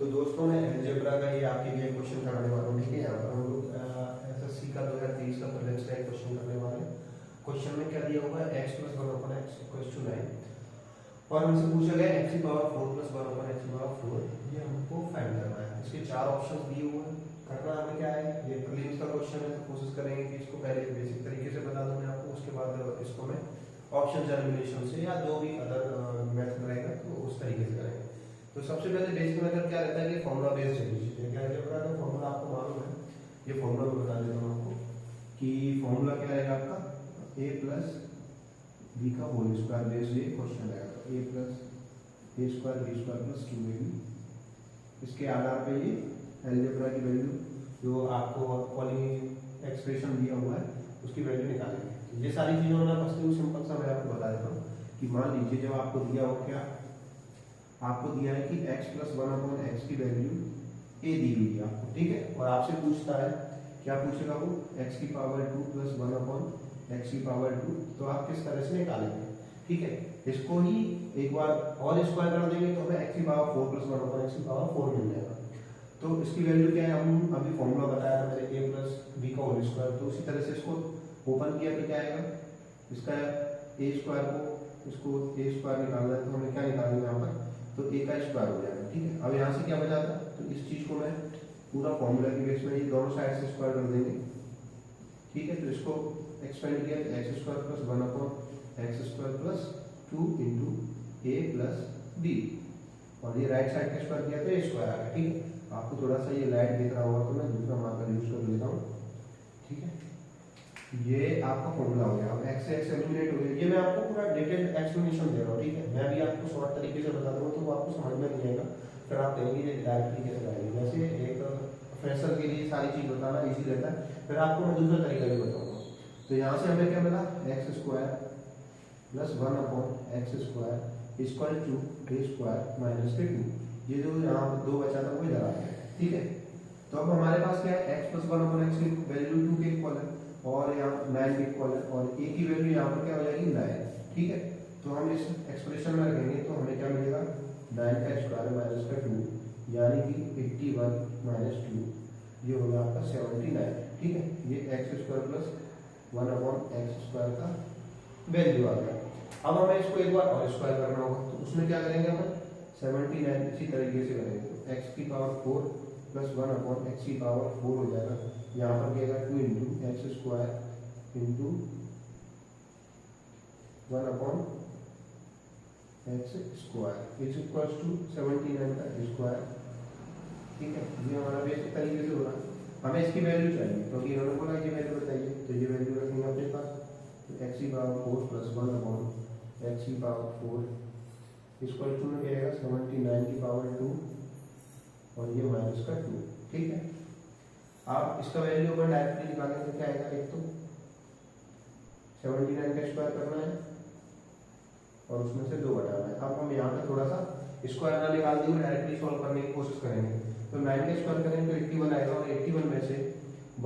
तो दोस्तों मैं अलजेब्रा का ये आपके लिए क्वेश्चन कराने वाला हूँ। ठीक है, यहाँ पर हम लोग एसएससी का 2023 का प्रीलिम्स का एक क्वेश्चन करने वाले हैं। क्वेश्चन में क्या दिया होगा, x + 1/x = 9 और हमसे पूछा गया x की पावर 4 + 1/x की पावर 4, ये हमको फाइंड करना है। इसके चार ऑप्शंस दिए हुए हैं। करना हमें क्या है, ये प्रीलिम्स का क्वेश्चन है तो कोशिश करेंगे कि इसको पहले बेसिक तरीके से बता दूं मैं आपको, उसके बाद इसको मैं ऑप्शन एलिमिनेशन से या जो भी अदर मेथड रहेगा तो उस तरीके से करेंगे। तो सबसे पहले बेसिक मेथड क्या रहता है कि फॉर्मूला बेस्ड है। क्या अलजेब्रा का फॉर्मूला आपको मालूम है, ये फॉर्मूला मैं बता देता हूँ आपको कि फॉर्मूला क्या रहेगा आपका, a + b का होल स्क्वायर बेस्ड ये क्वेश्चन रहेगा। a + a² b² + 2ab, इसके आधार पे ये अलजेब्रा की वैल्यू जो आपको कॉलिंग एक्सप्रेशन दिया हुआ है उसकी वैल्यू निकालेंगे। ये सारी चीजों में फर्स्ट सिंपल सा मैं आपको बता देता हूँ कि मान लीजिए जब आपको दिया हो, क्या आपको दिया है कि x + 1/x की वैल्यू a दी हुई है आपको, ठीक है, और आपसे पूछता है क्या पूछेगा वो, x की पावर 2 + 1/x की पावर 2, तो आप किस तरह से निकालेंगे। ठीक है, इसको ही एक बार और स्क्वायर कर देंगे तो हमें x की पावर 4 + 1/x की पावर 4 मिल जाएगा। तो इसकी वैल्यू क्या है, हम अभी फॉर्मूला बताया था मैंने, a + b का होल स्क्वायर। तो उसी तरह से इसको ओपन किया तो क्या आएगा, इसका a² को इसको a² निकालना है तो हमें क्या निकालेंगे यहाँ पर, तो a का स्क्वायर हो जाएगा। ठीक है, अब यहाँ से क्या बचा था, तो इस चीज को मैं पूरा फॉर्मूला के बेस में ये दोनों साइड से स्क्वायर कर देंगे। ठीक है, तो इसको एक्सपेंड किया तो x² + 1/x² + 2 × a + b, और ये राइट साइड का स्क्वायर किया तो a² आ गया। ठीक है, आपको थोड़ा सा ये लाइट दिख रहा होगा तो मैं दूसरा मार्कर यूज कर लेता हूँ। ठीक है, ये आपका फॉर्मूला हो गया। अब x से x एलिमिनेट हो गया। ये मैं आपको पूरा डिटेल्ड एक्सप्लेनेशन दे रहा हूँ। ठीक है, मैं भी आपको शॉर्ट तरीके से बता दूंगा तो वो आपको समझ में नहीं आएगा, फिर आप कहेंगे ये डायरेक्टली कैसे आएगी। वैसे एक फ्रेशर के लिए सारी चीज बताना इजी रहता है, फिर आपको मैं दूसरा तरीका भी बताऊंगा। तो यहाँ से हमें क्या मिला, x² + 1/x² = a² - 2, ये जो यहाँ दो बचा था वो इधर आ गया। ठीक है, तो अब हमारे पास क्या है, x + 1/x की वैल्यू 2 के इक्वल है और यहाँ 9 के इक्वल है, और a की वैल्यू यहाँ पर क्या हो जाएगी 9। ठीक है, तो हम इस एक्सप्रेशन में रखेंगे तो हमें क्या मिलेगा, 9 का स्क्वायर - 2 यानी कि 81 - 2, ये होगा आपका 79। ठीक है, ये x² + 1/x² का वैल्यू आ गया। अब हमें इसको एक बार और स्क्वायर करना होगा, तो उसमें क्या करेंगे हम 79 इसी तरीके से करेंगे। तो x की पावर 4 + 1/x की पावर 4 हो जाएगा। यहाँ पर क्या 2 × x² × 1/x² = 79 का स्क्वायर। ठीक है, ये हमारा बेसिक तरीके से होगा। हमें इसकी वैल्यू चाहिए क्योंकि इन्होंने बोला ये वैल्यू बताइए, तो ये वैल्यू रखेंगे अपने पास। तो x की पावर 4 + 1/x की पावर 4 = में क्या आएगा 79 की पावर 2 और ये -2। ठीक है, आप इसका वैल्यू अगर डायरेक्टली निकालेंगे तो क्या आएगा, एक तो 79 का स्क्वायर करना है और उसमें से 2 घटाना है। अब हम यहाँ पे थोड़ा सा स्क्वायर ना निकाल देंगे, डायरेक्टली सॉल्व करने की कोशिश करेंगे। तो 9 का स्क्वायर करेंगे तो 81 आएगा, और 81 में से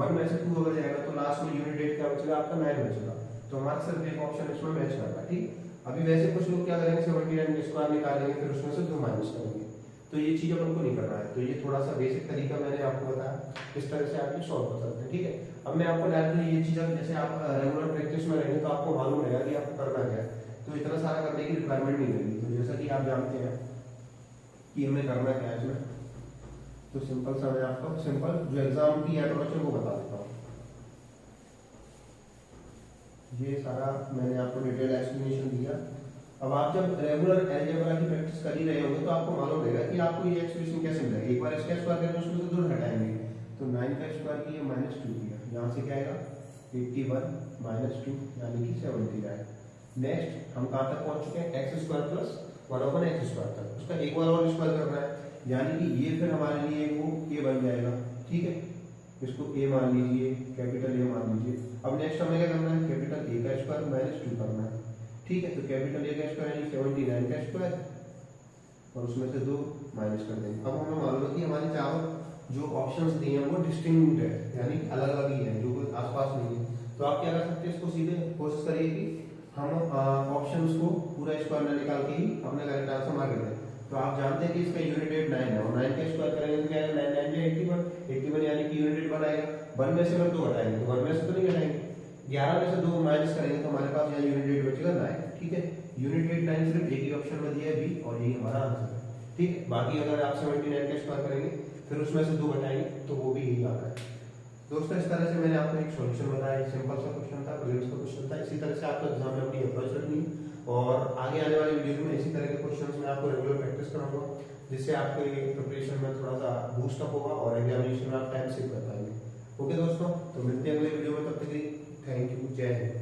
1 में से 2 अगर जाएगा तो लास्ट में यूनिट डेट क्या बचेगा आपका 9 बचेगा। तो हमारा सिर्फ एक ऑप्शन इसमें मैच कर रहा है। ठीक, अभी वैसे कुछ लोग क्या करेंगे 79 का स्क्वायर निकालेंगे फिर उसमें से 2 माइनस करेंगे, तो ये चीज अपन को नहीं करना है। तो ये थोड़ा सा बेसिक तरीका मैंने आपको बताया, इस तरह से आप ये सॉल्व कर सकते हैं। ठीक है, अब मैं आपको डायरेक्टली ये चीज, जैसे आप रेगुलर प्रैक्टिस में रहेंगे तो आपको मालूम रहेगा कि आपको करना क्या है, तो इतना सारा करने की रिक्वायरमेंट नहीं रहेगी। तो जैसा कि आप जानते हैं कि हमें करना क्या है इसमें, तो सिंपल सा मैं आपको सिंपल जो एग्जाम की इंट्रोडक्शन को बता देता हूँ। ये सारा मैंने आपको डिटेल एक्सप्लेनेशन दिया। अब आप जब रेगुलर अलजेब्रा की प्रैक्टिस कर ही रहे होंगे तो आपको मालूम रहेगा कि आपको ये एक्सप्रेशन कैसे मिलेगा। एक बार इसका स्क्वायर करेंगे उसमें से 2 घटाएंगे, तो 9 का स्क्वायर किया -2 किया, यहाँ से क्या आएगा 81 - 2 यानी कि 79। नेक्स्ट हम कहाँ तक पहुंच चुके हैं, x² + 1/x² तक। उसका एक बार और स्क्वायर करना है, यानी कि ये फिर हमारे लिए वो a बन जाएगा। ठीक है, इसको a मान लीजिए, कैपिटल A मान लीजिए। अब नेक्स्ट हमें क्या करना है, कैपिटल A का स्क्वायर -2 करना है। ठीक है, तो कैपिटल A का स्क्वायर यानी 79 का स्क्वायर और उसमें से 2 माइनस कर देंगे। अब हमें मालूम है कि हमारे चारों जो ऑप्शंस दिए हैं वो डिस्टिंक्ट है, यानी अलग अलग ही है, जो कोई आसपास नहीं है। तो आप क्या कर सकते हैं, इसको सीधे कोशिश करिए कि हम ऑप्शंस को पूरा स्क्वायर में निकाल के ही अपने करेक्ट आंसर मार दें। तो आप जानते हैं कि इसका यूनिट वेट 9 है और 9 का स्क्वायर करेंगे तो क्या आएगा 9 9 81 81 यानी कि यूनिट वेट 1 आएगा। 1 में से अगर 2 घटाएंगे तो 1 में से तो नहीं घटाएंगे, 11 में से 2 माइनस करेंगे तो हमारे पास यहाँ यूनिट वेट बचेगा 9। ठीक है, यूनिट वेट 9 सिर्फ एक ही ऑप्शन में दिया है बी और यही हमारा आंसर है। ठीक है, बाकी अगर आप 79 का स्क्वायर करेंगे फिर उसमें से 2 घटाएंगे तो वो भी यही आ रहा है। दोस्तों इस तरह से मैंने आपको एक सॉल्यूशन बताया, एक सिंपल सा क्वेश्चन था, प्रीलिम्स का क्वेश्चन था। इसी तरह से आपको एग्जाम में अपनी अप्रोच रखनी है और आगे आने वाले वीडियो में इसी तरह के क्वेश्चंस में आपको रेगुलर प्रैक्टिस कराऊंगा, जिससे आपके प्रिपरेशन में थोड़ा सा बूस्ट अप होगा और एग्जामिनेशन में आप टाइम सेव कर पाएंगे। ओके दोस्तों, तो मिलते हैं अगले वीडियो में, तब तक के लिए थैंक यू, जय हिंद।